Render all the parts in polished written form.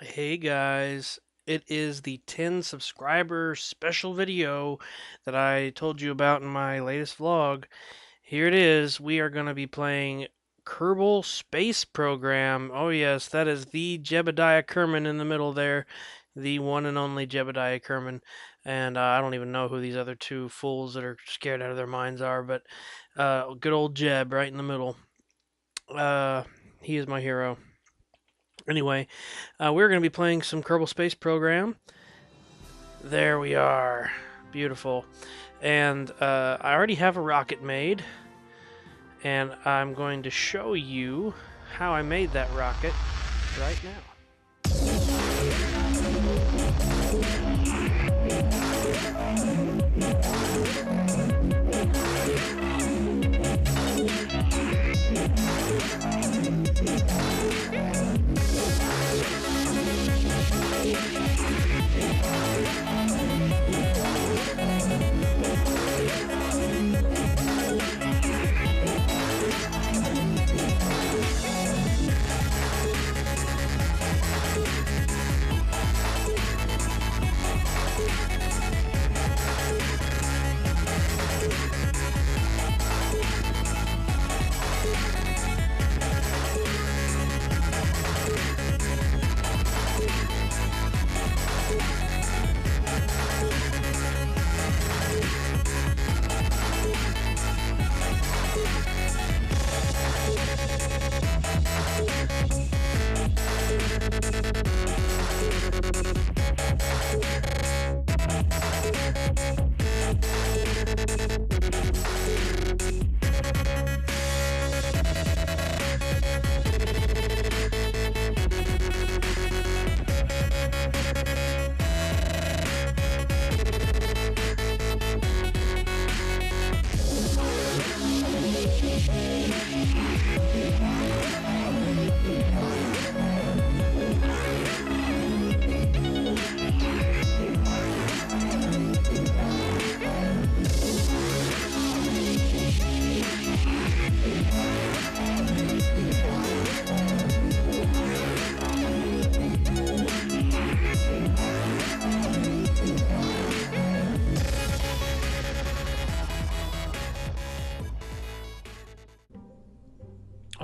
Hey guys, it is the 10 subscriber special video that I told you about in my latest vlog. Here it is. We are going to be playing Kerbal Space Program. Oh yes, that is the Jebediah Kerman in the middle there. The one and only Jebediah Kerman. And I don't even know who these other two fools that are scared out of their minds are, but good old Jeb right in the middle. Uh, he is my hero. Anyway, we're going to be playing some Kerbal Space Program. There we are. Beautiful. And I already have a rocket made, and I'm going to show you how I made that rocket right now.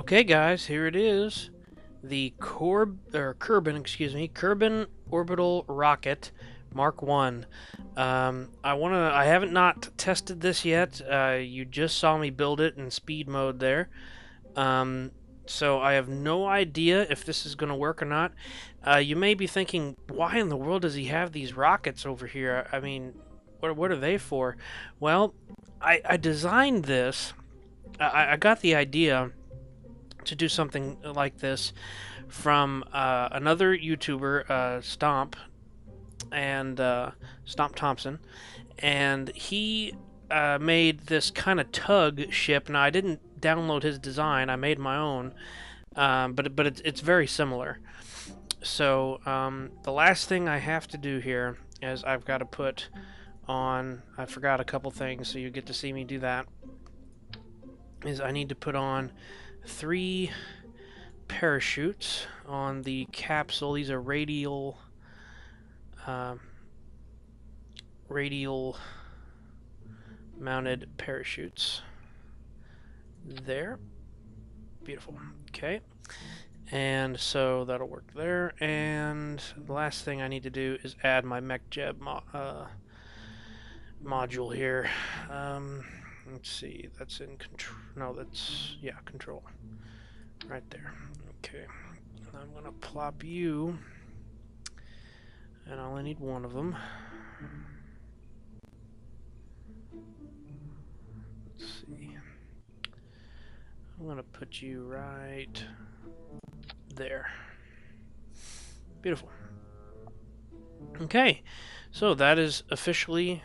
Okay, guys, here it is. The Kerbin Orbital Rocket Mark One. I haven't not tested this yet. You just saw me build it in speed mode there. So I have no idea if this is going to work or not. You may be thinking, why in the world does he have these rockets over here? I mean, what are they for? Well, I designed this. I got the idea to do something like this from another YouTuber, Stomp Thompson, and he made this kind of tug ship. Now I didn't download his design; I made my own, but it's very similar. So the last thing I have to do here is I've got to put on. I forgot a couple things, so you get to see me do that. Is I need to put on 3 parachutes on the capsule. These are uh, radial mounted parachutes. There. Beautiful. Okay. And so that'll work there. And the last thing I need to do is add my MechJeb module here. Let's see. That's in control. No, that's, yeah, control. Right there. Okay. I'm going to plop you. And I only need one of them. Let's see. I'm going to put you right there. Beautiful. Okay, so that is officially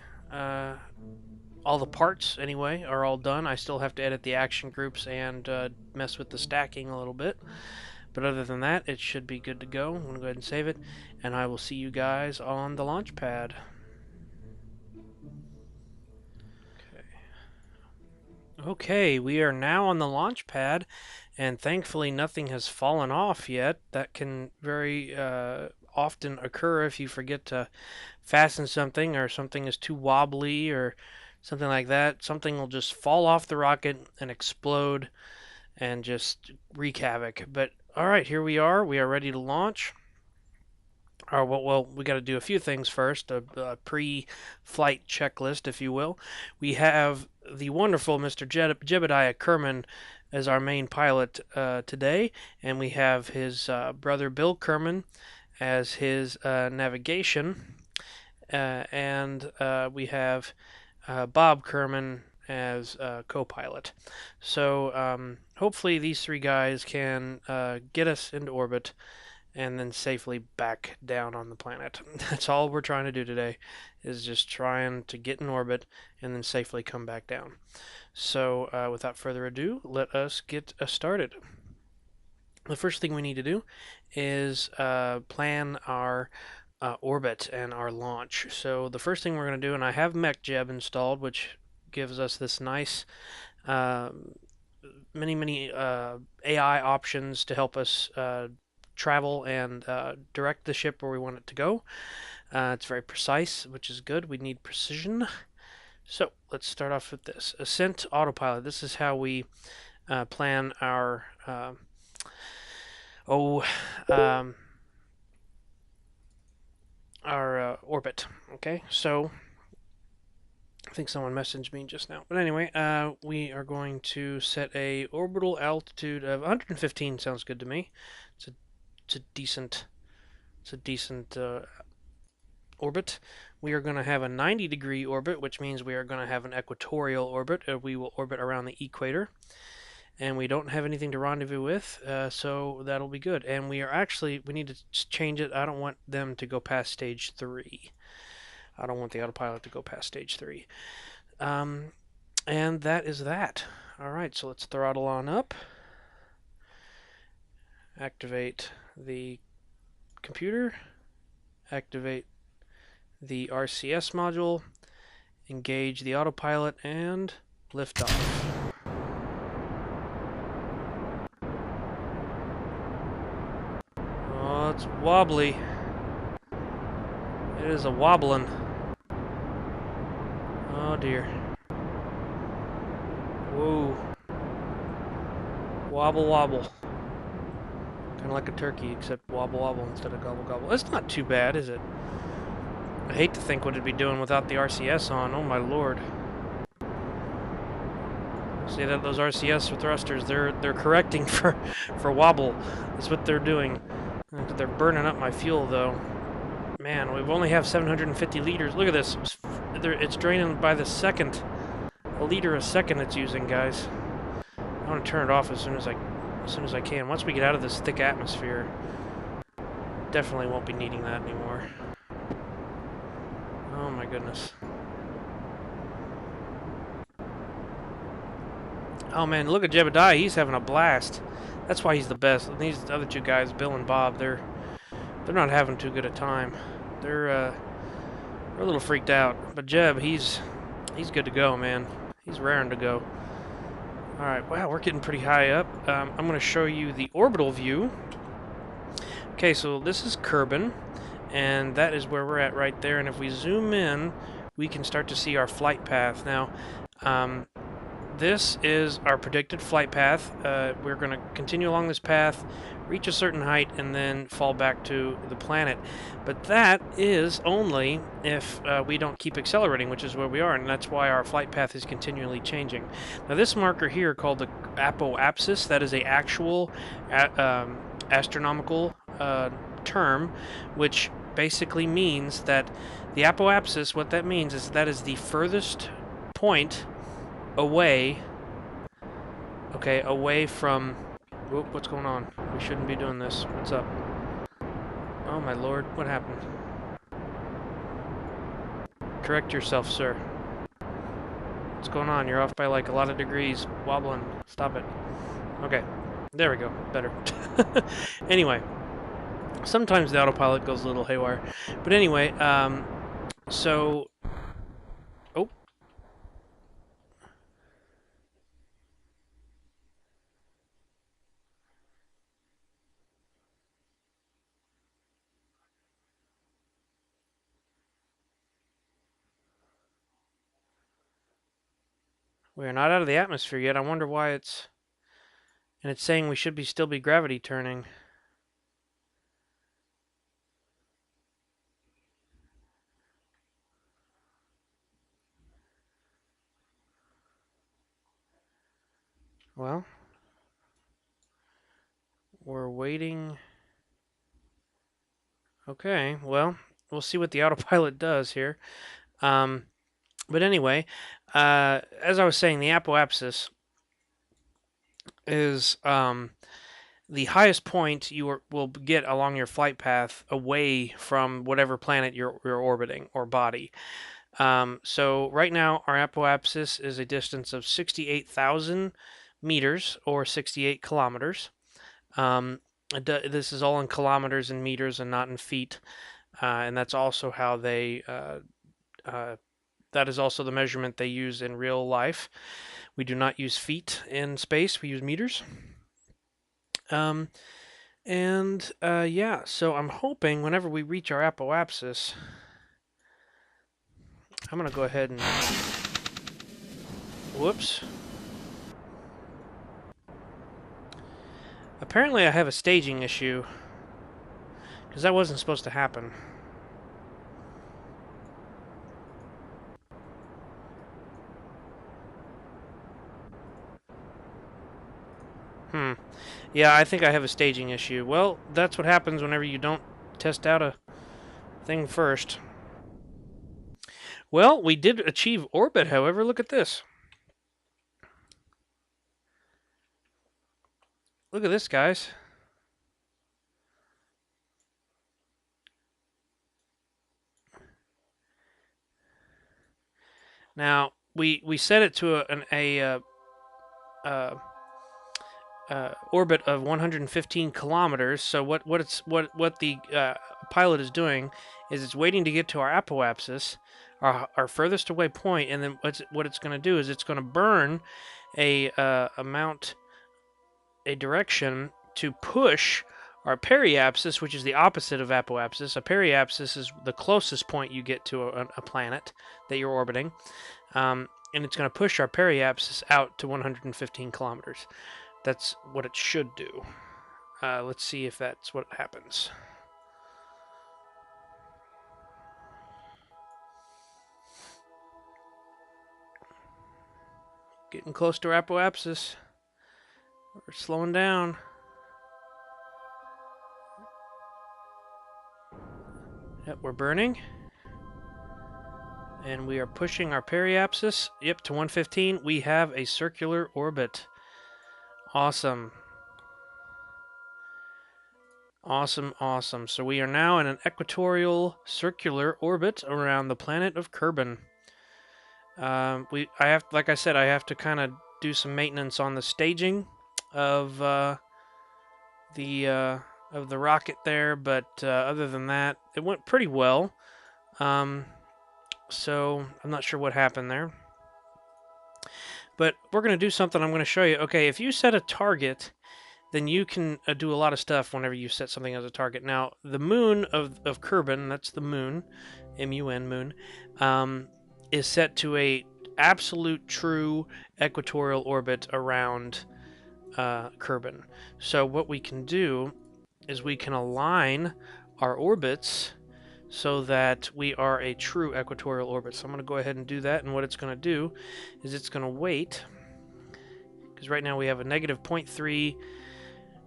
all the parts, anyway, are all done. I still have to edit the action groups and mess with the stacking a little bit. But other than that, it should be good to go. I'm going to go ahead and save it, and I will see you guys on the launch pad. Okay, we are now on the launch pad, and thankfully nothing has fallen off yet. That can very often occur if you forget to fasten something, or something is too wobbly or something like that. Something will just fall off the rocket and explode and just wreak havoc. But all right, here we are. We are ready to launch. Well, we got to do a few things first. A pre-flight checklist, if you will. We have the wonderful Mr. Jebediah Kerman as our main pilot today, and we have his brother Bill Kerman as his navigation, and we have Bob Kerman as co-pilot. So hopefully these three guys can get us into orbit and then safely back down on the planet. That's all we're trying to do today, is just trying to get in orbit and then safely come back down. So without further ado, let us get started. The first thing we need to do is plan our orbit and our launch. So the first thing we're going to do, and I have MechJeb installed, which gives us this nice many AI options to help us travel and direct the ship where we want it to go. It's very precise, which is good. We need precision. So let's start off with this. Ascent autopilot. This is how we plan our orbit. Okay, so I think someone messaged me just now. But anyway, we are going to set a orbital altitude of 115. Sounds good to me. It's a decent orbit. We are going to have a 90-degree orbit, which means we are going to have an equatorial orbit. We will orbit around the equator, and we don't have anything to rendezvous with, so that'll be good. And we need to change it. I don't want them to go past stage 3. I don't want the autopilot to go past stage 3. And that is that. All right, so let's throttle on up. Activate the computer. Activate the RCS module. Engage the autopilot and lift off. Oh, it's wobbly. It is a wobbling. Oh dear. Whoa. Wobble wobble. Kind of like a turkey, except wobble wobble instead of gobble gobble. It's not too bad, is it? I hate to think what it'd be doing without the RCS on. Oh my lord. See that those RCS thrusters, they're correcting for wobble. That's what they're doing. They're burning up my fuel though. Man, we only have 750 liters. Look at this. It's draining by the second. A liter a second it's using, guys. I want to turn it off as soon as I can. Once we get out of this thick atmosphere, definitely won't be needing that anymore. Oh my goodness. Oh man, look at Jebediah. He's having a blast. That's why he's the best. These other two guys, Bill and Bob, they're not having too good a time. They're a little freaked out. But Jeb, he's good to go, man. He's raring to go. All right, wow, we're getting pretty high up. I'm going to show you the orbital view. Okay, so this is Kerbal, and that is where we're at right there. And if we zoom in, we can start to see our flight path. Now, this is our predicted flight path. We're going to continue along this path, reach a certain height, and then fall back to the planet. But that is only if we don't keep accelerating, which is where we are, and that's why our flight path is continually changing. Now, this marker here, called the SPAAAACE, that is an actual astronomical term, which basically means that the SPAAAACE, what that means is that is the furthest point away from... Whoop, what's going on? We shouldn't be doing this. What's up? Oh my lord, what happened? Correct yourself, sir. What's going on? You're off by like a lot of degrees. Wobbling. Stop it. Okay, there we go. Better. Anyway, sometimes the autopilot goes a little haywire. But anyway, so... Oh. We are not out of the atmosphere yet. I wonder why it's... And it's saying we should still be gravity turning. Well, we're waiting. Okay, well, we'll see what the autopilot does here. But anyway, as I was saying, the apoapsis is the highest point will get along your flight path away from whatever planet you're orbiting or body. So right now, our apoapsis is a distance of 68,000 meters or 68 kilometers. This is all in kilometers and meters and not in feet. And that's also how they, that is also the measurement they use in real life. We do not use feet in space, we use meters. Yeah, so I'm hoping whenever we reach our apoapsis, I'm going to go ahead and... Whoops. Apparently I have a staging issue, because that wasn't supposed to happen. Yeah, I think I have a staging issue. Well, that's what happens whenever you don't test out a thing first. Well, we did achieve orbit, however. Look at this. Look at this, guys. Now, we set it to a orbit of 115 kilometers. So what the pilot is doing is it's waiting to get to our apoapsis, our furthest away point, and then what it's going to do is it's going to burn a direction to push our periapsis, which is the opposite of apoapsis. A periapsis is the closest point you get to a planet that you're orbiting, and it's going to push our periapsis out to 115 kilometers. That's what it should do. Let's see if that's what happens. Getting close to our apoapsis. We're slowing down. Yep, we're burning. And we are pushing our periapsis. Yep, to 115. We have a circular orbit. Awesome. Awesome, awesome. So we are now in an equatorial circular orbit around the planet of Kerbal. Like I said, I have to kind of do some maintenance on the staging of the rocket there, but other than that, it went pretty well. So I'm not sure what happened there. But we're going to do something I'm going to show you. Okay, if you set a target, then you can do a lot of stuff whenever you set something as a target. Now, the moon of Kerbal, that's the moon, M-U-N, moon, is set to a absolute true equatorial orbit around Kerbal. So what we can do is we can align our orbits so that we are a true equatorial orbit. So I'm going to go ahead and do that, and what it's going to do is it's going to wait, because right now we have a negative 0.3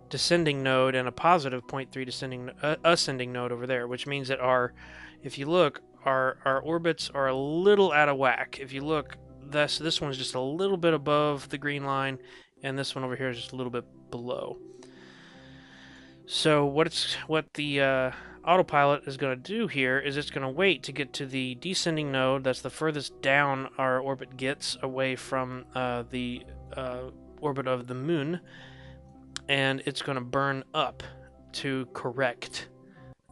descending node and a positive 0.3 ascending node over there, which means that if you look, our orbits are a little out of whack. If you look, this one's just a little bit above the green line, and this one over here is just a little bit below. So what the autopilot is going to do here is it's going to wait to get to the descending node. That's the furthest down our orbit gets away from the orbit of the moon, and it's going to burn up to correct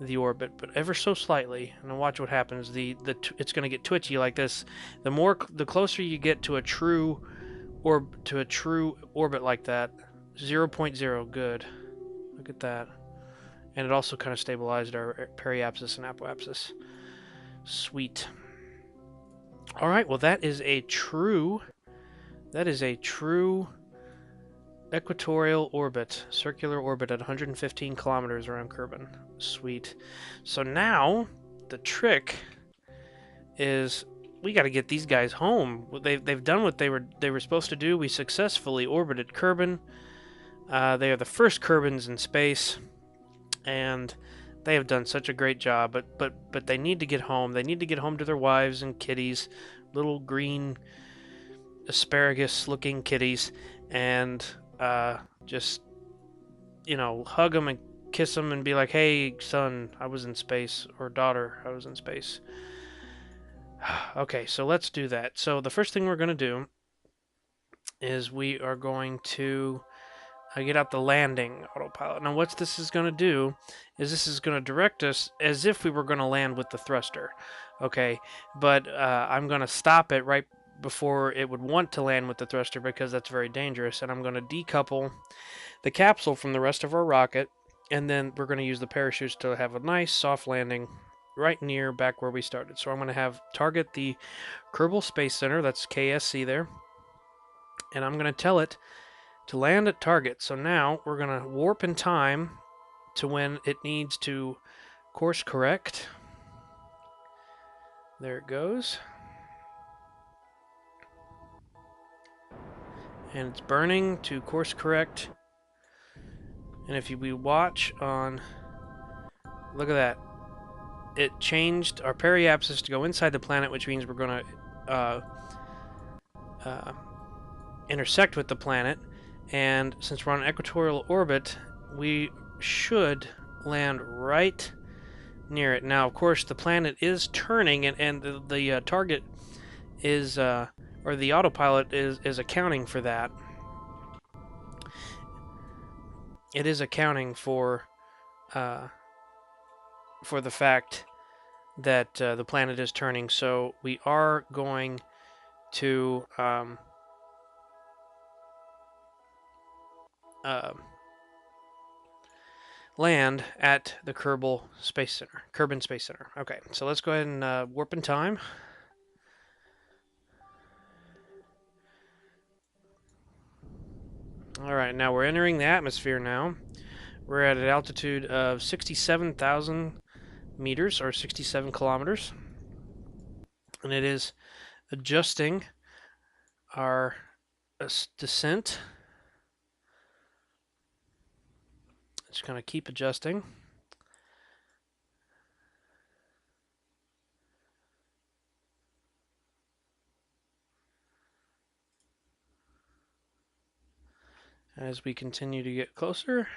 the orbit, but ever so slightly. And watch what happens. It's going to get twitchy like this. The closer you get to a true orbit like that, 0.0, good. Look at that. And it also kind of stabilized our periapsis and apoapsis. Sweet. All right, well, that is a true That is a true equatorial orbit, circular orbit at 115 kilometers around Kerbin. Sweet. So now the trick is we got to get these guys home. They've done what they were supposed to do. We successfully orbited Kerbin. They are the first Kerbins in space, and they have done such a great job. But they need to get home. They need to get home to their wives and kitties, little green asparagus-looking kitties, and just hug them and kiss them and be like, "Hey, son, I was in space," or "Daughter, I was in space." Okay, so let's do that. So the first thing we're going to do is we are going to get out the landing autopilot. Now what this is going to do is this is going to direct us as if we were going to land with the thruster. Okay, but I'm going to stop it right before it would want to land with the thruster because that's very dangerous, and I'm going to decouple the capsule from the rest of our rocket, and then we're going to use the parachutes to have a nice soft landing right near back where we started. So I'm going to have target the Kerbal Space Center, that's KSC there, and I'm going to tell it to land at target. So now we're going to warp in time to when it needs to course correct. There it goes. And it's burning to course correct. And if we watch on, look at that. It changed our periapsis to go inside the planet, which means we're going to intersect with the planet. And since we're on an equatorial orbit, we should land right near it. Now, of course, the planet is turning, and the target is, or the autopilot is accounting for that. It is accounting for the fact that the planet is turning. So we are going to land at the Kerbal Space Center. Kerbin Space Center. Okay, so let's go ahead and warp in time. All right, now we're entering the atmosphere now. We're at an altitude of 67,000 meters, or 67 kilometers. And it is adjusting our descent. It's going to keep adjusting. As we continue to get closer.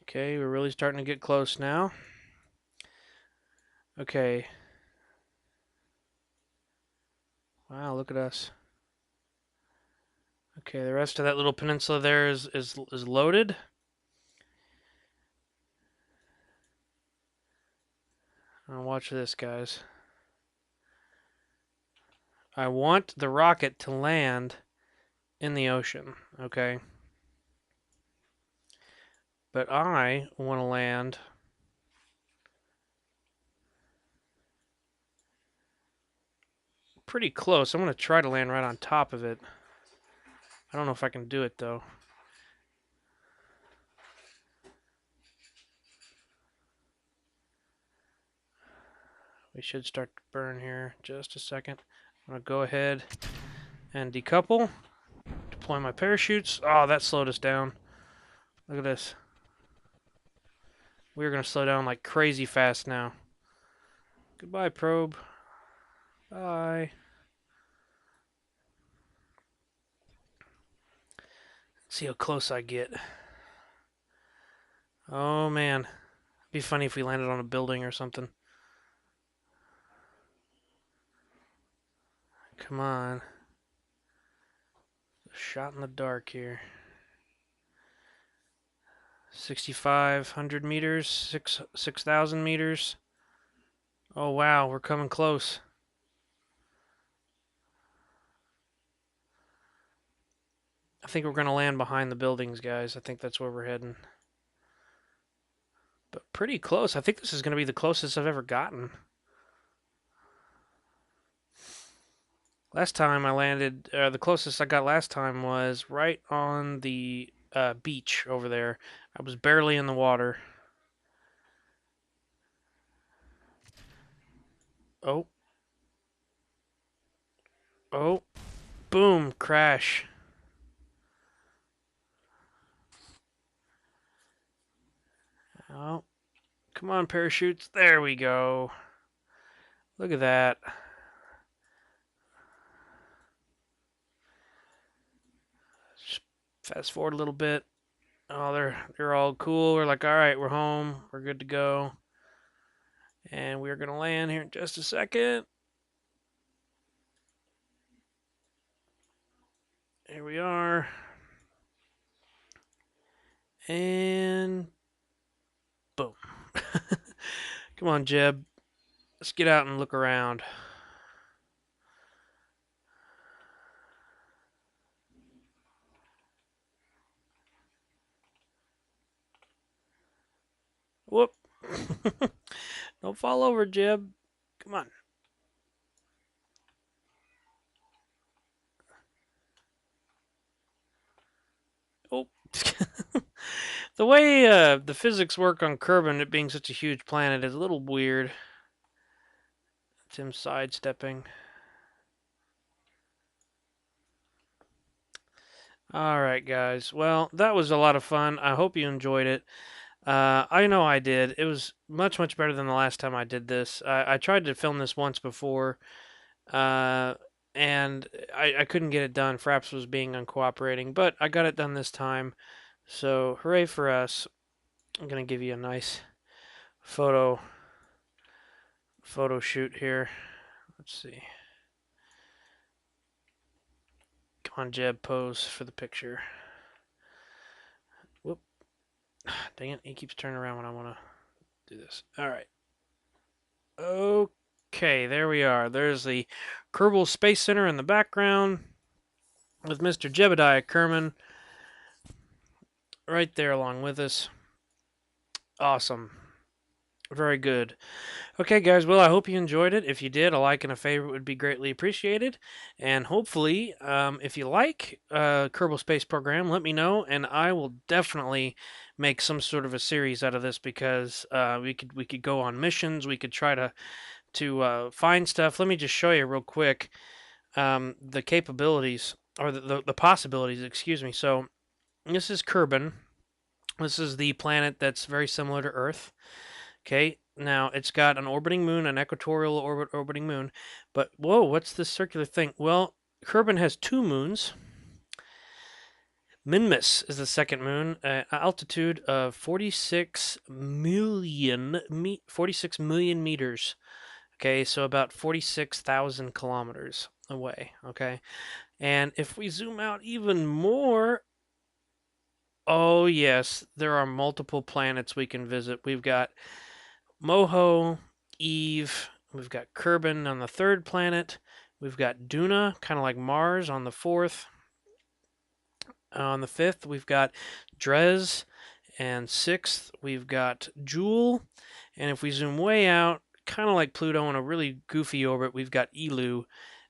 Okay, we're really starting to get close now. Okay. Wow, look at us. Okay, the rest of that little peninsula there is loaded. Now watch this, guys. I want the rocket to land in the ocean, okay? But I want to land pretty close. I'm going to try to land right on top of it. I don't know if I can do it, though. We should start to burn here. Just a second. I'm going to go ahead and decouple. Deploy my parachutes. Oh, that slowed us down. Look at this. We're going to slow down like crazy fast now. Goodbye, probe. Bye. Let's see how close I get. Oh, man. It'd be funny if we landed on a building or something. Come on. Shot in the dark here. 6,500 meters, 6,000 meters. Oh wow, we're coming close. I think we're gonna land behind the buildings, guys. I think that's where we're heading. But pretty close. I think this is gonna be the closest I've ever gotten. Last time I landed, the closest I got last time was right on the beach over there. I was barely in the water. Oh, oh, boom, crash. Oh, come on, parachutes. There we go. Look at that. Just fast forward a little bit. Oh, they're all cool. We're like, all right, we're home. We're good to go. And we're gonna land here in just a second. Here we are. And boom. Come on, Jeb. Let's get out and look around. Whoop. Don't fall over, Jeb. Come on. Oh. The way the physics work on Kerbin, it being such a huge planet, is a little weird. It's him sidestepping. Alright, guys. Well, that was a lot of fun. I hope you enjoyed it. I know I did. It was much, much better than the last time I did this. I tried to film this once before, uh, and I couldn't get it done. Fraps was being uncooperating, but I got it done this time. So, hooray for us. I'm going to give you a nice photo shoot here. Let's see. Come on, Jeb, pose for the picture. Whoop. Dang it, he keeps turning around when I want to do this. All right. Okay, there we are. There's the Kerbal Space Center in the background with Mr. Jebediah Kerman right there along with us. Awesome. Very good. Okay, guys, well, I hope you enjoyed it. If you did, a like and a favorite would be greatly appreciated. And hopefully, if you like Kerbal Space Program, let me know, and I will definitely make some sort of a series out of this because we could go on missions. We could try to find stuff. Let me just show you real quick the capabilities or the possibilities. Excuse me. So this is Kerbin. This is the planet that's very similar to Earth. Okay, now it's got an orbiting moon, an equatorial orbiting moon. But whoa, what's this circular thing? Well, Kerbin has two moons. Minmus is the second moon, altitude of 46 million 46 million meters. Okay, so about 46,000 kilometers away. Okay, and if we zoom out even more, oh yes, there are multiple planets we can visit. We've got Moho, Eve, we've got Kerbin on the third planet, we've got Duna, kind of like Mars, on the fourth. On the fifth, we've got Dres, and sixth, we've got Jewel, and if we zoom way out, kind of like Pluto in a really goofy orbit, we've got Elu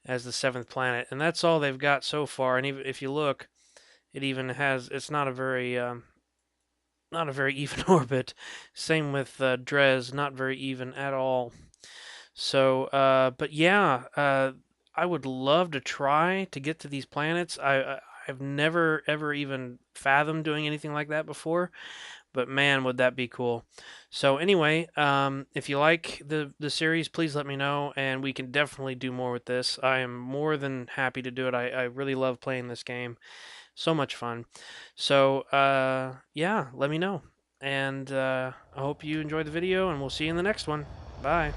as the seventh planet, and that's all they've got so far. And even if you look, it even has it's not a very even orbit. Same with Dres, not very even at all. So, but yeah, I would love to try to get to these planets. I've never ever even fathomed doing anything like that before, but man, would that be cool. So anyway, if you like the series, please let me know, and we can definitely do more with this. I am more than happy to do it. I really love playing this game. So much fun. So, yeah, let me know. And I hope you enjoyed the video, and we'll see you in the next one. Bye.